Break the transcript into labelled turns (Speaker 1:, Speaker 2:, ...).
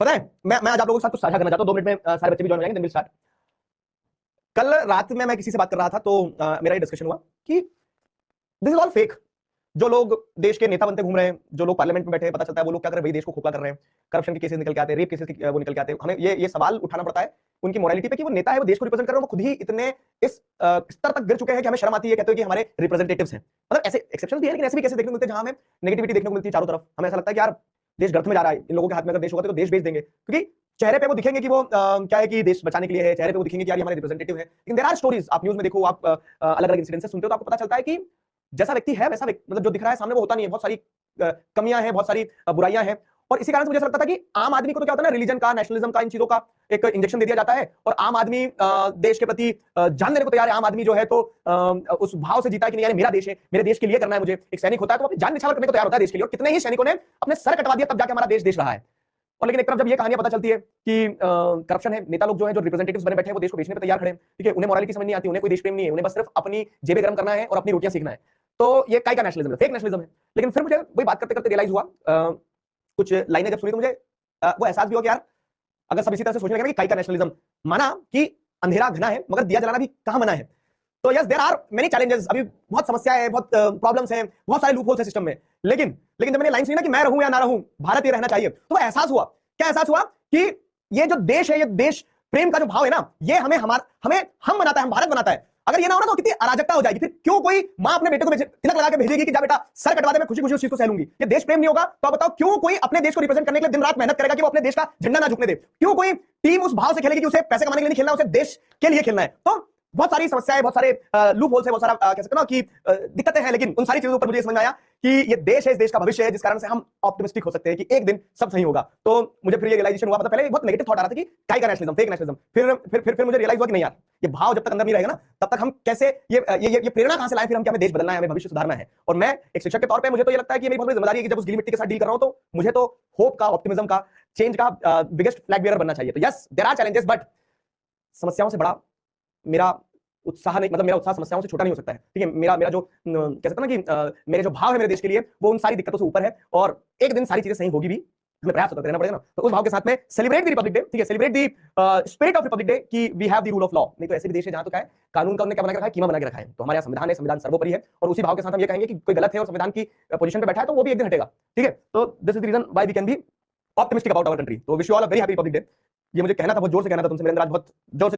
Speaker 1: पता है, मैं आज आप लोगों के साथ कुछ साझा करना चाहता हूं। 2 मिनट में सारे बच्चे भी ज्वाइन हो जाएंगे, देन विल स्टार्ट। कल रात में मैं किसी से बात कर रहा था, तो मेरा ये डिस्कशन हुआ कि दिस इज ऑल फेक। जो लोग देश के नेता बनते घूम रहे हैं, जो लोग पार्लियामेंट में बैठे हैं, पता चलता है वो लोग क्या कर रहे हैं, वही देश को खोखला कर रहे हैं। करप्शन के केसेस निकल के आते हैं, रेप केसेस वो निकल के आते हैं। हमें ये सवाल उठाना पड़ता है उनकी मोरालिटी पे कि वो नेता है, वो देश को रिप्रेजेंट कर रहे हैं, वो खुद ही इतने इस स्तर तक गिर चुके हैं कि हमें शर्म आती है, कहते हैं कि हमारे रिप्रेजेंटेटिव्स हैं। मतलब ऐसे एक्सेप्शंस भी है, लेकिन ऐसे भी केसेस देखने को मिलते हैं जहां हमें नेगेटिविटी देखने को मिलती है चारों तरफ। हमें ऐसा लगता है कि यार देश गर्त में जा रहा है, इन लोगों के हाथ में अगर देश होगा तो देश बेच देंगे, क्योंकि चेहरे पे वो दिखेंगे कि वो क्या है कि देश बचाने के लिए है, चेहरे पे वो दिखेंगे कि यार ये हमारे रिप्रेजेंटेटिव है। लेकिन देयर आर स्टोरीज, आप न्यूज में देखो, आप अलग अलग इंसिडेंसेस सुनते हो, तो आपको पता चलता है कि जैसा व्यक्ति है वैसा मतलब जो दिख रहा है सामने वो होता नहीं है। बहुत सारी कमियां हैं, बहुत सारी बुराइयां हैं। और इसी कारण से मुझे ऐसा लगता था कि आम आदमी को तो क्या होता है ना, रिलीजन का, नेशनलिज्म का, इन चीजों का एक इंजेक्शन दे दिया जाता है, और आम आदमी देश के प्रति जान देने को तैयार है। आम आदमी जो है तो उस भाव से जीता है कि नहीं यार मेरा देश है, मेरे देश के लिए करना है मुझे। एक सैनिक होता है तो अपनी जान निछावर करने को तैयार होता है देश के लिए, और कितने ही सैनिकों ने अपने सर कटवा दिया तब जाके हमारा देश देश रहा है। और लेकिन एक तरफ जब ये कहानियां पता चलती है कि करप्शन है, नेता लोग जो है, जो रिप्रेजेंटेटिव्स बने बैठे हैं, वो देश को बेचने पे तैयार खड़े हैं, ठीक है, उन्हें मोरालिटी समझ नहीं आती, उन्हें कोई देश प्रेम नहीं है, उन्हें बस सिर्फ अपनी जेबें गर्म करना है और अपनी रोटियां सीखना है। तो ये काय का नेशनलिज्म है, फेक नेशनलिज्म है। लेकिन फिर मुझे वही बात करते करते रियलाइज हुआ, कुछ लाइनें जब सुनी तो मुझे वो एहसास भी हुआ कि यार अगर सब इसी तरह से सोचने लगे कि काय का नेशनलिज्म, माना कि अंधेरा घना है मगर दिया जलाना भी कहां मना है। तो yes, there are many challenges, अभी बहुत समस्याएं हैं, बहुत प्रॉब्लम्स हैं, बहुत सारे लूप होल्स हैं सिस्टम में। लेकिन लेकिन जब मैंने लाइन सुनी ना कि मैं रहूं या ना रहूं, भारत ये रहना चाहिए, तो एहसास हुआ, क्या एहसास हुआ कि ये जो देश है, ये देश प्रेम का जो भाव है ना, ये हमें हम बनाता है, हम भारत बनाता है। अगर ये ना हो ना तो कितनी अराजकता हो जाएगी। फिर क्यों कोई मां अपने बेटे को तिलक लगा के भेजेगी कि जा बेटा सर कटवा दे, मैं खुशी खुशी उस चीज को सह लूंगी। ये देश प्रेम नहीं होगा तो बताओ क्यों कोई अपने देश को रिप्रेजेंट करने के लिए दिन रात मेहनत करेगा कि वो अपने देश का झंडा ना झुकने दे। क्यों कोई टीम उस भाव से खेलेगी कि उसे पैसे कमाने के लिए नहीं खेलना, उसे देश के लिए खेलना है। तो बहुत सारी समस्याएं, बहुत सारे लूप होल्स है, बहुत सारा कह सकते हो ना कि दिक्कतें हैं। लेकिन उन सारी चीजों पर मुझे समझ में आया कि ये देश है, इस देश का भविष्य है, जिस कारण से हम ऑप्टिमिस्टिक हो सकते हैं कि एक दिन सब सही होगा। तो मुझे फिर ये रियलाइजेशन हुआ, मतलब पहले बहुत नेगेटिव थॉट आ रहा था कि काय का नेशनलिज्म, फेक नेशनलिज्म। फिर मुझे रियलाइज हुआ कि नहीं यार, ये भाव जब तक अंदर नहीं रहेगा ना, तब तक हम कैसे ये प्रेरणा कहां से लाएं फिर हम कि हमें देश बदलना है, हमें भविष्य सुधारना है। और मैं एक शिक्षक के तौर पे मुझे तो ये लगता है कि मेरी बहुत बड़ी जिम्मेदारी है कि जब उस गीली मिट्टी के साथ डील कर रहा हूं तो मुझे तो होप का, ऑप्टिमिज्म का, चेंज का बिगेस्ट फ्लैग बियरर बनना चाहिए। तो yes, there are challenges, but समस्याओं से बड़ा मेरा उत्साह नहीं, मतलब मेरा उत्साह समस्याओं से छोटा नहीं हो सकता है, ठीक है। मेरा जो कह सकते हैं ना कि मेरे जो भाव है मेरे देश के लिए, वो उन सारी दिक्कतों से ऊपर है, और एक दिन सारी चीजें सही होगी भी, हमें प्रयास करते रहना पड़ेगा ना। तो उस भाव के साथ में सेलिब्रेट द रिपब्लिक डे, ठीक है, celebrate the spirit of republic day कि we have the rule of law. नहीं तो ऐसे भी देश है जहां तो क्या है, कानून का उन्होंने क्या बना के रखा है, कीमा बना के रखा है। तो हमारे यहाँ संविधान है, संविधान सर्वोपरि है, और उसी भाव के साथ हम ये कहेंगे कि कोई गलत है और संविधान की पोजीशन पे बैठा है तो वो भी एक दिन हटेगा, ठीक है। तो this is the reason why we can be optimistic about our country. तो wish you all a very happy republic day. ये मुझे कहना था, बहुत जोर से कहना था तुमसे, मेरे अंदर आज बहुत जोर से